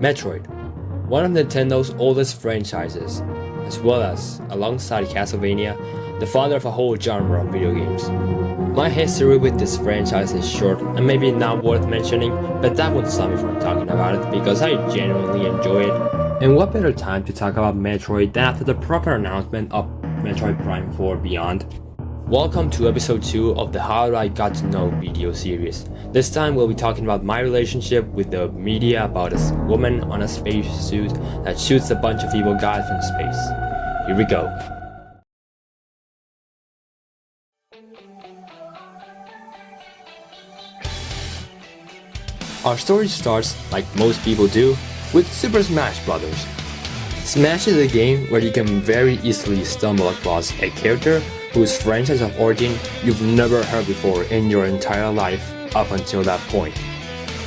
Metroid, one of Nintendo's oldest franchises, as well as, alongside Castlevania, the father of a whole genre of video games. My history with this franchise is short and maybe not worth mentioning, but that won't stop me from talking about it because I genuinely enjoy it. And what better time to talk about Metroid than after the proper announcement of Metroid Prime 4 Beyond? Welcome to episode 2 of the How I Got to Know video series. This time we'll be talking about my relationship with the media about a woman on a spacesuit that shoots a bunch of evil guys from space. Here we go. Our story starts, like most people do, with Super Smash Bros. Smash is a game where you can very easily stumble across a character whose franchise of origin you've never heard before in your entire life up until that point.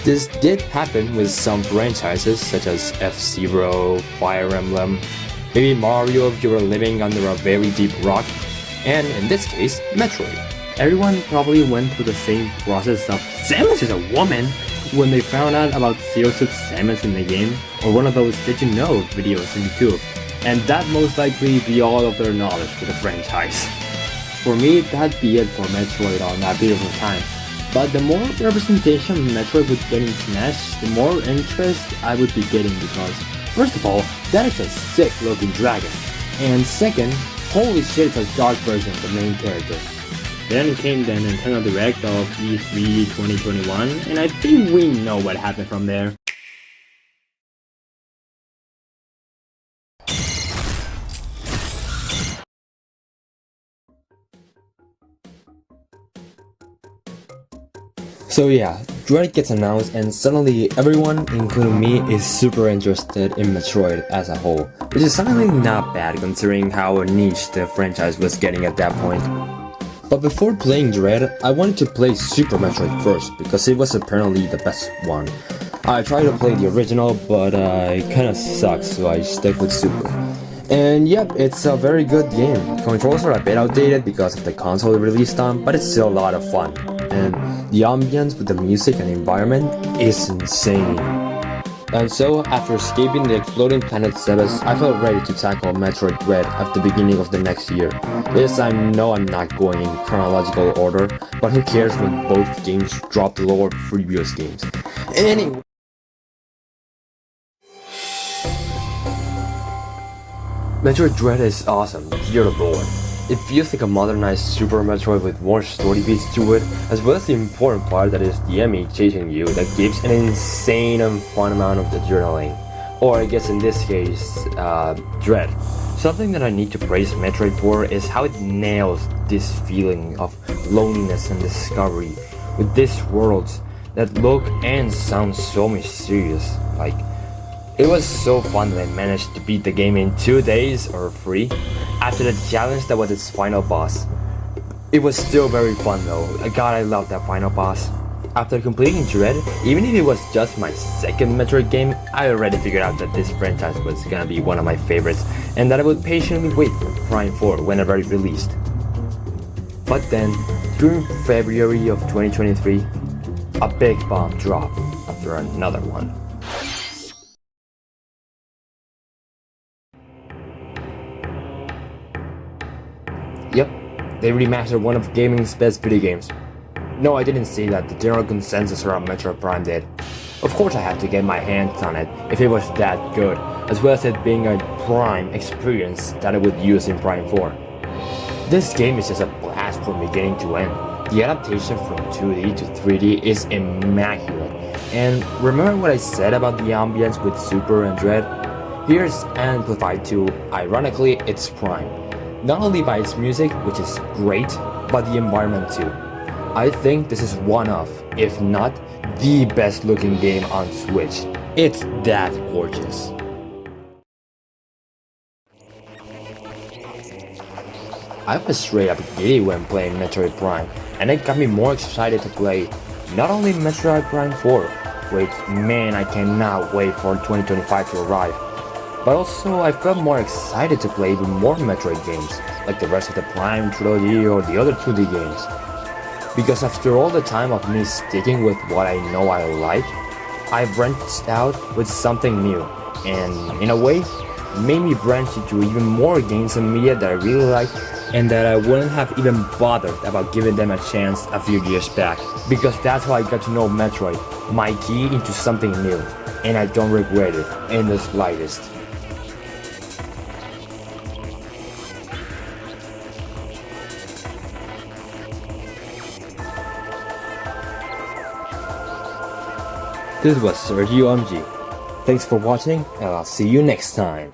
This did happen with some franchises such as F-Zero, Fire Emblem, maybe Mario if you were living under a very deep rock, and in this case, Metroid. Everyone probably went through the same process of Samus is a woman when they found out about Zero Suit Samus in the game, or one of those Did You Know videos in YouTube, and that most likely be all of their knowledge for the franchise. For me, that'd be it for Metroid on that period of time. But the more representation Metroid would get in Smash, the more interest I would be getting because, first of all, that is a sick looking dragon, and second, holy shit, it's a dark version of the main character. Then came the Nintendo Direct of E3 2021, and I think we know what happened from there. So yeah, Dread gets announced and suddenly everyone, including me, is super interested in Metroid as a whole, which is certainly not bad considering how niche the franchise was getting at that point. But before playing Dread, I wanted to play Super Metroid first because it was apparently the best one. I tried to play the original, but it kinda sucks, so I stuck with Super. And yep, it's a very good game. Controls are a bit outdated because of the console release time, but it's still a lot of fun. And the ambience with the music and the environment is insane. And so, after escaping the exploding planet Zebes, I felt ready to tackle Metroid Dread at the beginning of the next year. Yes, I know I'm not going in chronological order, but who cares when both games drop the lore of previous games. Anyway. Metroid Dread is awesome, dear lord. It feels like a modernized Super Metroid with more story beats to it, as well as the important part that is the enemy chasing you that gives an insane and fun amount of adrenaline. Or I guess in this case, dread. Something that I need to praise Metroid for is how it nails this feeling of loneliness and discovery with these worlds that look and sound so mysterious. Like, it was so fun that I managed to beat the game in 2 days or 3 after the challenge that was its final boss. It was still very fun though. God, I love that final boss. After completing Dread, even if it was just my second Metroid game, I already figured out that this franchise was gonna be one of my favorites and that I would patiently wait for Prime 4 whenever it released. But then, during February of 2023, a big bomb dropped after another one. Yep, they remastered one of gaming's best video games. No, I didn't say that, the general consensus around Metroid Prime did. Of course I had to get my hands on it if it was that good, as well as it being a Prime experience that I would use in Prime 4. This game is just a blast from beginning to end. The adaptation from 2D to 3D is immaculate. And remember what I said about the ambience with Super and Dread? Here's amplified to, ironically, its Prime. Not only by its music, which is great, but the environment too. I think this is one of, if not, the best looking game on Switch. It's that gorgeous. I was straight up giddy when playing Metroid Prime, and it got me more excited to play not only Metroid Prime 4, which man I cannot wait for 2025 to arrive, but also I felt more excited to play even more Metroid games, like the rest of the Prime trilogy or the other 2D games. Because after all the time of me sticking with what I know I like, I branched out with something new, and in a way, made me branch into even more games and media that I really like and that I wouldn't have even bothered about giving them a chance a few years back. Because that's how I got to know Metroid, my key into something new, and I don't regret it in the slightest. This was Sergio MG. Thanks for watching, and I'll see you next time.